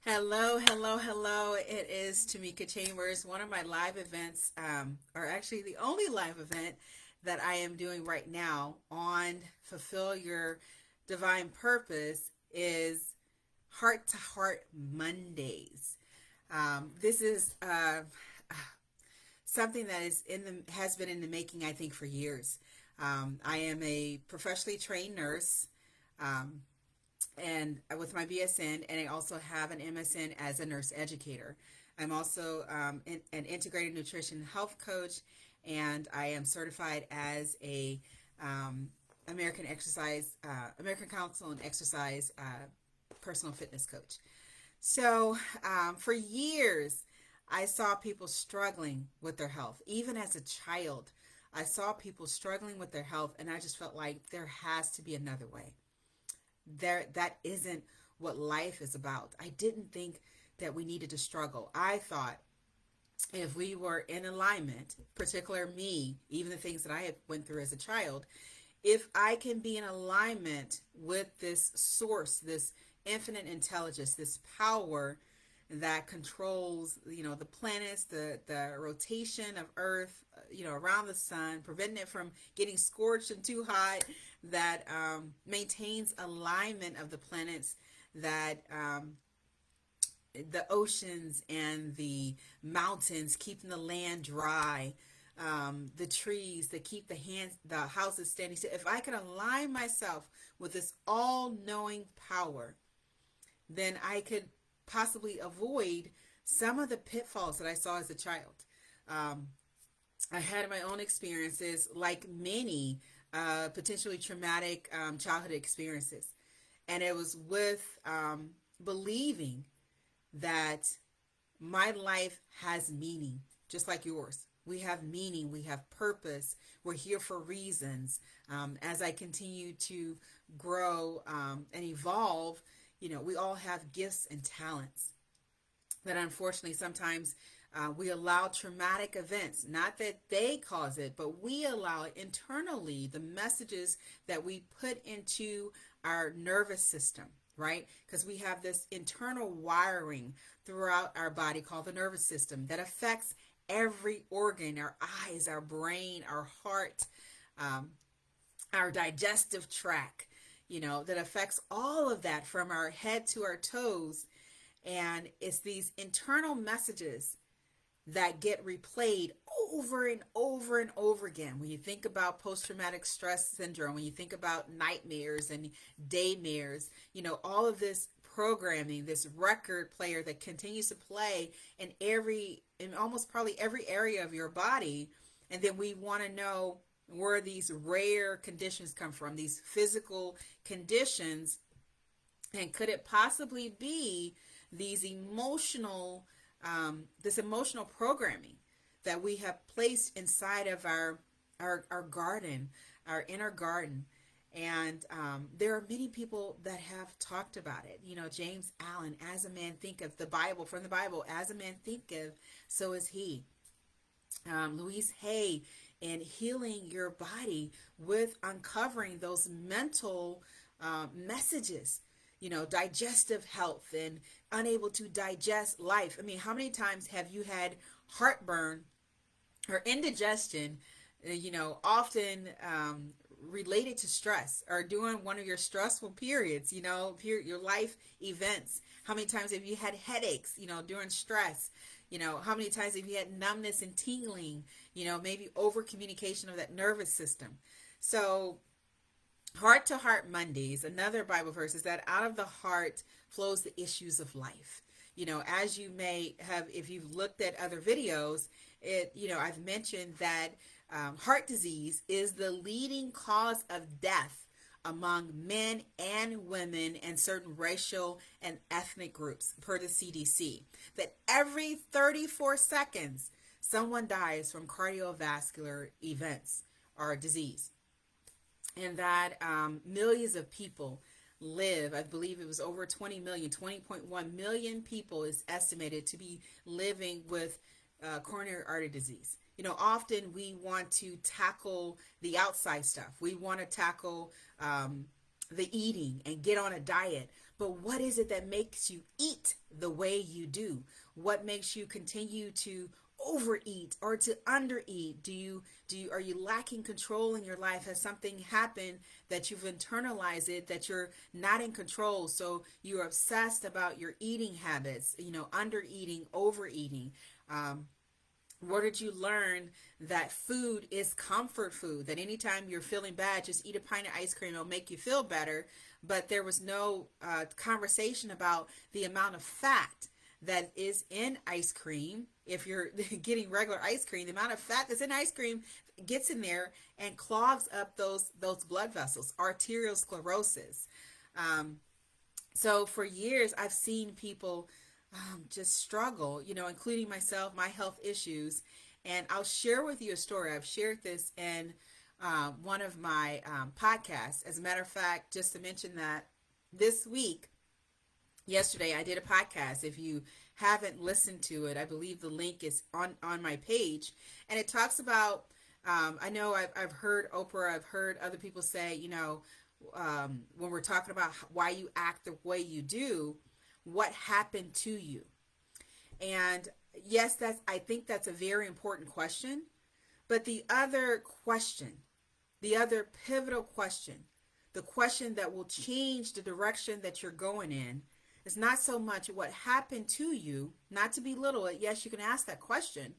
Hello, hello, hello. It is Timika Chambers. One of my live events, or actually the only live event that I am doing right now on Fulfill Your Divine Purpose is Heart to Heart Mondays. This is something that is in the has been in the making, I think, for years. I am a professionally trained nurse. Um, and with my BSN, and I also have an MSN as a nurse educator. I'm also an integrated nutrition health coach, and I am certified as a American Council and Exercise personal fitness coach. So for years, I saw people struggling with their health. Even as a child, I saw people struggling with their health, and I just felt like there has to be another way. That isn't what life is about. I didn't think that we needed to struggle. I thought if we were in alignment, particular me, even the things that I had went through as a child, if I can be in alignment with this source, this infinite intelligence, this power that controls, the planets, the rotation of Earth, around the sun, preventing it from getting scorched and too hot, that maintains alignment of the planets, that the oceans and the mountains, keeping the land dry, the trees that keep the houses standing still. If I can align myself with this all-knowing power, then I could possibly avoid some of the pitfalls that I saw as a child. Um, I had my own experiences, like many potentially traumatic childhood experiences. And it was with believing that my life has meaning, just like yours. We have meaning, we have purpose, we're here for reasons. As I continue to grow and evolve, we all have gifts and talents that unfortunately sometimes we allow traumatic events, not that they cause it, but we allow it internally, the messages that we put into our nervous system, right? Because we have this internal wiring throughout our body called the nervous system that affects every organ, our eyes, our brain, our heart, um, our digestive tract, that affects all of that from our head to our toes. And it's these internal messages that get replayed over and over and over again. When you think about post-traumatic stress syndrome, when you think about nightmares and daymares, all of this programming, this record player that continues to play in almost probably every area of your body. And then we want to know where these rare conditions come from, these physical conditions, and could it possibly be these this emotional programming that we have placed inside of our garden, our inner garden. And there are many people that have talked about it. James Allen, as a man thinketh, the Bible, from the Bible, as a man thinketh, so is he. Louise Hay, and healing your body with uncovering those mental messages, digestive health and unable to digest life. I mean, how many times have you had heartburn or indigestion, often related to stress or during one of your stressful periods, your life events? How many times have you had headaches, during stress? How many times have you had numbness and tingling, maybe over communication of that nervous system? So Heart to Heart Mondays, another Bible verse, is that out of the heart flows the issues of life. As you may have, if you've looked at other videos, I've mentioned that heart disease is the leading cause of death among men and women and certain racial and ethnic groups, per the CDC. That every 34 seconds, someone dies from cardiovascular events or disease, and that millions of people live. I believe it was over 20 million, 20.1 million people is estimated to be living with coronary artery disease. Often we want to tackle the outside stuff. We want to tackle the eating and get on a diet, but what is it that makes you eat the way you do? What makes you continue to overeat or to undereat? Are you lacking control in your life? Has something happened that you've internalized it, that you're not in control? So you're obsessed about your eating habits, under eating, overeating. Where did you learn that food is comfort food? That anytime you're feeling bad, just eat a pint of ice cream, it'll make you feel better. But there was no conversation about the amount of fat that is in ice cream. If you're getting regular ice cream, the amount of fat that's in ice cream gets in there and clogs up those blood vessels, arterial sclerosis. So for years, I've seen people just struggle, including myself, my health issues. And I'll share with you a story. I've shared this in one of my podcasts. As a matter of fact, just to mention that this week, yesterday, I did a podcast. If you haven't listened to it, I believe the link is on my page. And it talks about, I know I've heard Oprah, I've heard other people say, when we're talking about why you act the way you do, what happened to you? And yes, I think that's a very important question. But the other question, the other pivotal question, the question that will change the direction that you're going in, is not so much what happened to you, not to belittle it. Yes, you can ask that question,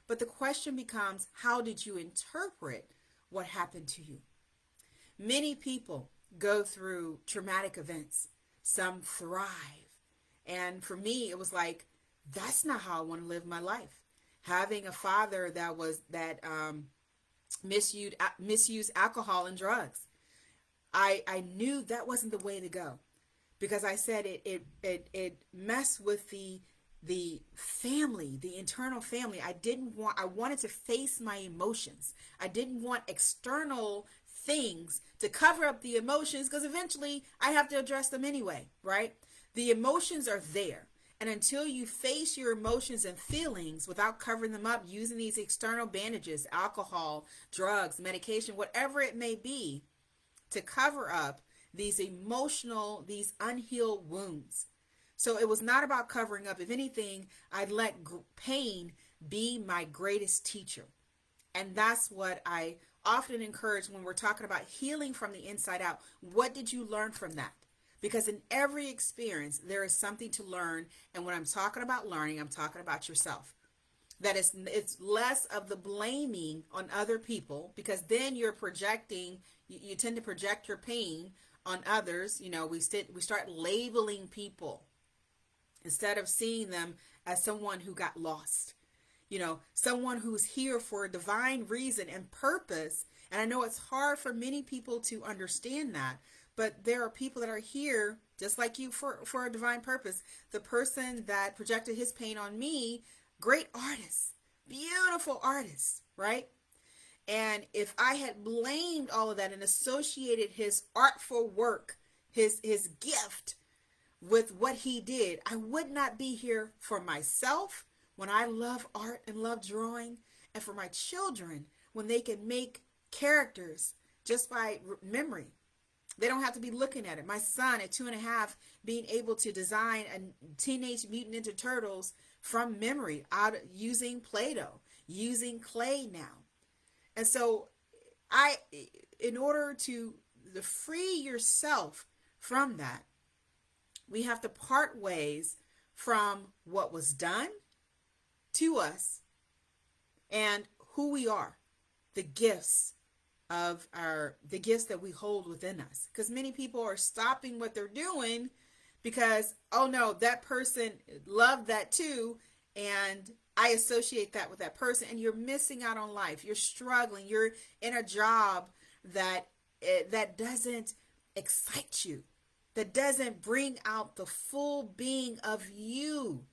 but the question becomes, how did you interpret what happened to you? Many people go through traumatic events. Some thrive. And for me, it was like, that's not how I want to live my life. Having a father that misused alcohol and drugs. I knew that wasn't the way to go, because I said it messed with the family, the internal family. I wanted to face my emotions. I didn't want external things to cover up the emotions, because eventually I have to address them anyway, right? The emotions are there. And until you face your emotions and feelings without covering them up using these external bandages, alcohol, drugs, medication, whatever it may be, to cover up these emotional, these unhealed wounds. So it was not about covering up. If anything, I let pain be my greatest teacher. And that's what I often encourage when we're talking about healing from the inside out. What did you learn from that? Because in every experience, there is something to learn. And when I'm talking about learning, I'm talking about yourself. That it's less of the blaming on other people, because then you're projecting, you tend to project your pain on others. We start labeling people instead of seeing them as someone who got lost. Someone who's here for a divine reason and purpose. And I know it's hard for many people to understand that. But there are people that are here just like you for a divine purpose. The person that projected his pain on me, great artist, beautiful artist, right? And if I had blamed all of that and associated his artful work, his gift with what he did, I would not be here for myself when I love art and love drawing, and for my children when they can make characters just by memory. They don't have to be looking at it. My son at 2.5 being able to design a Teenage Mutant Ninja Turtles from memory, using Play-Doh, using clay now. And so in order to free yourself from that, we have to part ways from what was done to us and who we are, the gifts that we hold within us. Because many people are stopping what they're doing because, oh no, that person loved that too, and I associate that with that person, and you're missing out on life. You're struggling. You're in a job that doesn't excite you, that doesn't bring out the full being of you.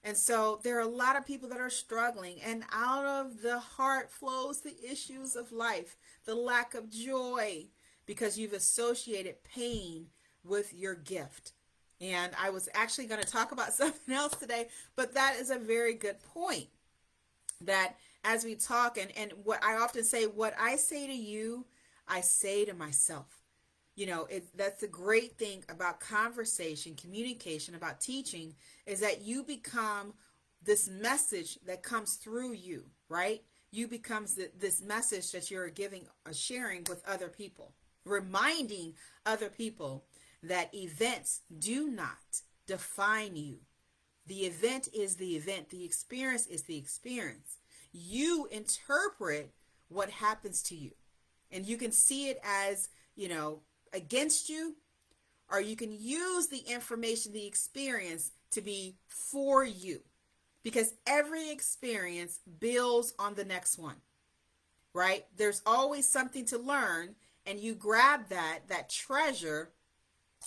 And so there are a lot of people that are struggling, and out of the heart flows the issues of life, the lack of joy, because you've associated pain with your gift. And I was actually going to talk about something else today, but that is a very good point. That as we talk, and what I often say, what I say to you, I say to myself. That's the great thing about conversation, communication, about teaching, is that you become this message that comes through you, right? You becomes this message that you're giving, sharing with other people, reminding other people that events do not define you. The event is the event. The experience is the experience. You interpret what happens to you. And you can see it as, against you, or you can use the information, the experience, to be for you. Because every experience builds on the next one, right? There's always something to learn, and you grab that treasure,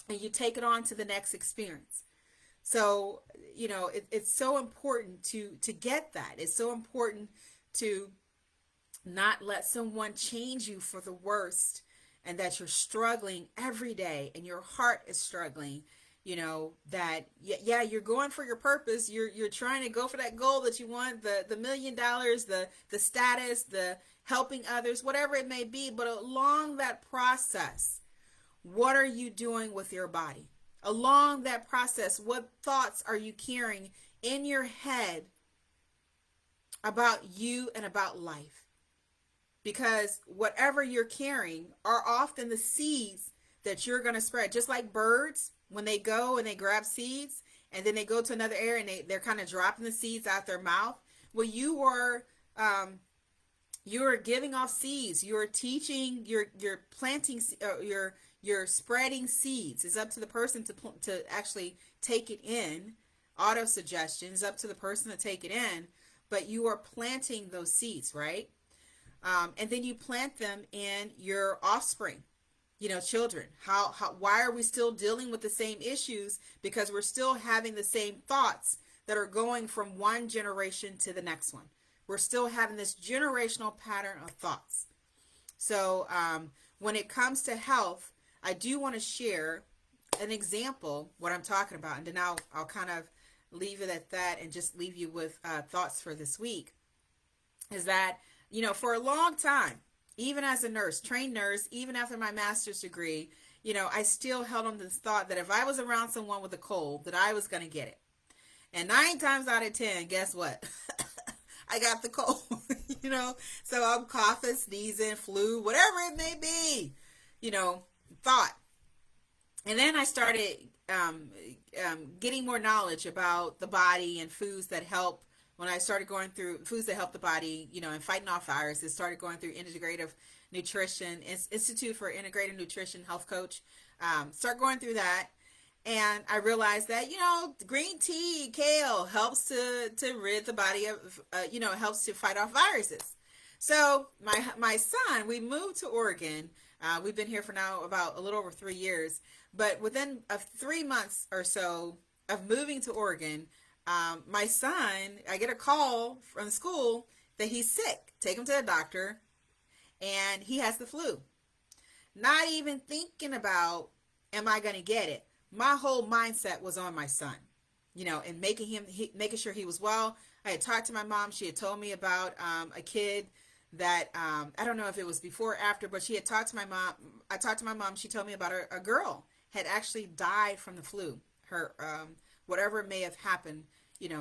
and you take it on to the next experience. So, it's so important to get that. It's so important to not let someone change you for the worst, and that you're struggling every day and your heart is struggling, that you're going for your purpose. You're trying to go for that goal that you want, the $1 million, the status, the helping others, whatever it may be. But along that process, what are you doing with your body? Along that process, what thoughts are you carrying in your head about you and about life? Because whatever you're carrying are often the seeds that you're going to spread. Just like birds, when they go and they grab seeds and then they go to another area and they're kind of dropping the seeds out their mouth. Well, you are giving off seeds. You're teaching, you're planting, you're spreading seeds. It's up to the person to actually take it in. Auto suggestion is up to the person to take it in, but you are planting those seeds, right? And then you plant them in your offspring, children. Why are we still dealing with the same issues? Because we're still having the same thoughts that are going from one generation to the next one. We're still having this generational pattern of thoughts. So when it comes to health, I do want to share an example, what I'm talking about, and then I'll kind of leave it at that and just leave you with thoughts for this week, is that, for a long time, even as a nurse, trained nurse, even after my master's degree, I still held on to this thought that if I was around someone with a cold, that I was going to get it. And 9 times out of 10, guess what? I got the cold, so I'm coughing, sneezing, flu, whatever it may be, thought. And then I started getting more knowledge about the body and foods that help. When I started going through foods that help the body, and fighting off viruses, started going through integrative nutrition, Institute for Integrative Nutrition Health Coach, start going through that. And I realized that, green tea, kale helps to rid the body of, helps to fight off viruses. So my son, we moved to Oregon. We've been here for now about a little over 3 years. But within 3 months or so of moving to Oregon, my son, I get a call from school that he's sick. Take him to the doctor, and he has the flu. Not even thinking about, am I going to get it? My whole mindset was on my son, and making sure he was well. I had talked to my mom. She had told me about a kid that, I don't know if it was before or after, but she had talked to my mom. I talked to my mom. She told me about a girl had actually died from the flu. Her, whatever may have happened,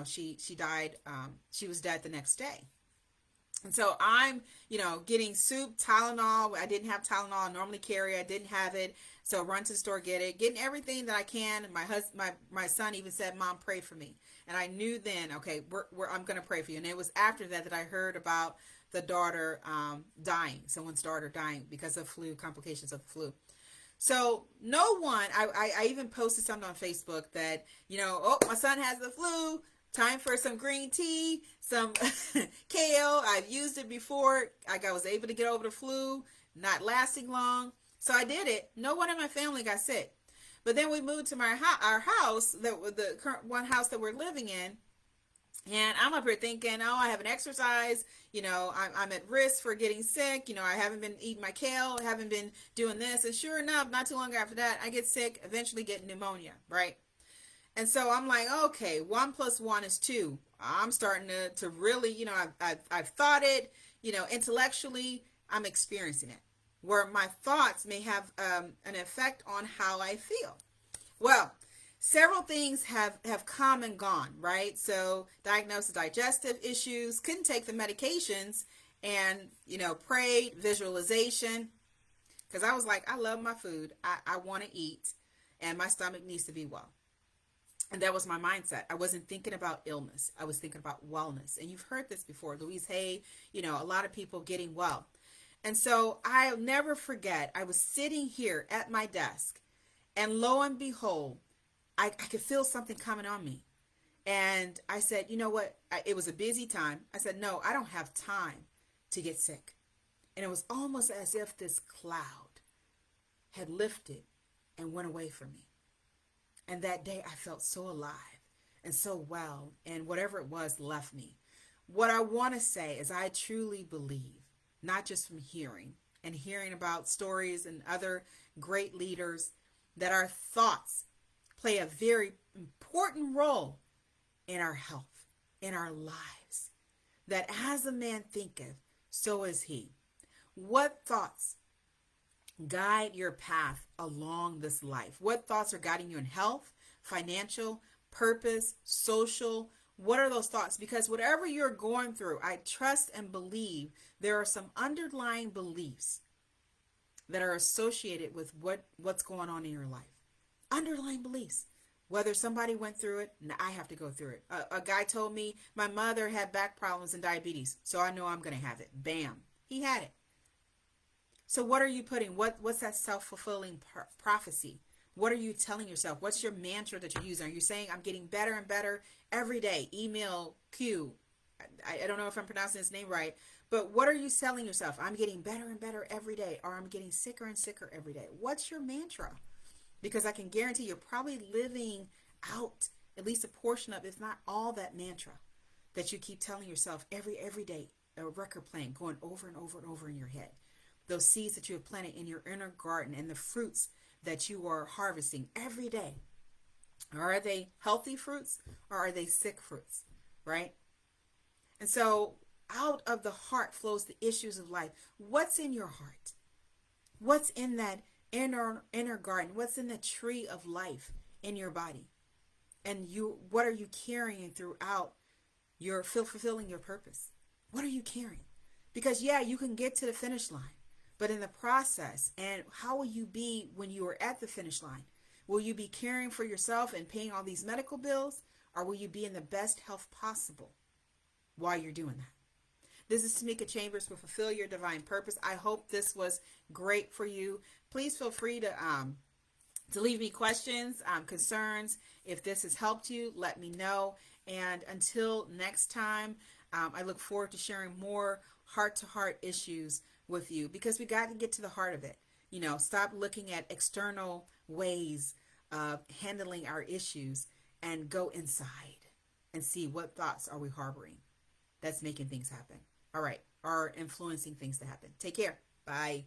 she died. She was dead the next day. And so I'm, getting soup, Tylenol. I didn't have Tylenol. I normally carry. I didn't have it. So run to the store, get it, getting everything that I can. My son even said, "Mom, pray for me." And I knew then, okay, I'm going to pray for you. And it was after that I heard about the daughter dying, someone's daughter dying because of flu, complications of the flu. So no one, I even posted something on Facebook that, my son has the flu, time for some green tea, some kale. I've used it before. I was able to get over the flu, not lasting long. So I did it. No one in my family got sick. But then we moved to our house, the current one house that we're living in. And I'm up here thinking, I haven't exercised, I'm at risk for getting sick, I haven't been eating my kale, haven't been doing this. And sure enough, not too long after that, I get sick, eventually get pneumonia, right? And so I'm like, okay, 1 + 1 is 2. I'm starting to really, I've thought it, intellectually, I'm experiencing it. where my thoughts may have an effect on how I feel. Well, several things have come and gone, right? So diagnosed with digestive issues, couldn't take the medications, and prayed, visualization, because I was like, I love my food, I want to eat, and my stomach needs to be well. And that was my mindset. I wasn't thinking about illness. I was thinking about wellness. And you've heard this before, Louise Hay, a lot of people getting well. And so I'll never forget, I was sitting here at my desk, and lo and behold, I could feel something coming on me. And I said, you know what? It was a busy time. I said, no, I don't have time to get sick. And it was almost as if this cloud had lifted and went away from me. And that day I felt so alive and so well, and whatever it was left me. What I want to say is I truly believe, not just from hearing about stories and other great leaders, that our thoughts play a very important role in our health, in our lives. That as a man thinketh, so is he. What thoughts guide your path along this life? What thoughts are guiding you in health, financial, purpose, social? What are those thoughts? Because whatever you're going through, I trust and believe there are some underlying beliefs that are associated with what's going on in your life. Underlying beliefs. Whether somebody went through it, and I have to go through it. A guy told me my mother had back problems and diabetes, so I know I'm going to have it. Bam. He had it. So what are you putting? What's that self-fulfilling prophecy? What are you telling yourself? What's your mantra that you're using? Are you saying, I'm getting better and better every day? Email Q. I don't know if I'm pronouncing his name right, but what are you telling yourself? I'm getting better and better every day, or I'm getting sicker and sicker every day. What's your mantra? Because I can guarantee you're probably living out at least a portion of, if not all, that mantra that you keep telling yourself every day, a record playing, going over and over and over in your head. Those seeds that you have planted in your inner garden and the fruits that you are harvesting every day. Are they healthy fruits or are they sick fruits, right? And so out of the heart flows the issues of life. What's in your heart? What's in that inner garden? What's in the tree of life in your body? And what are you carrying throughout your fulfilling your purpose? What are you carrying? Because you can get to the finish line, but in the process, and how will you be when you are at the finish line? Will you be caring for yourself and paying all these medical bills, or will you be in the best health possible while you're doing that? This is Timika Chambers with Fulfill Your Divine Purpose. I hope this was great for you. Please feel free to leave me questions, concerns. If this has helped you, let me know. And until next time, I look forward to sharing more heart-to-heart issues with you, because we got to get to the heart of it. Stop looking at external ways of handling our issues and go inside and see what thoughts are we harboring that's making things happen. All right, are influencing things to happen. Take care. Bye.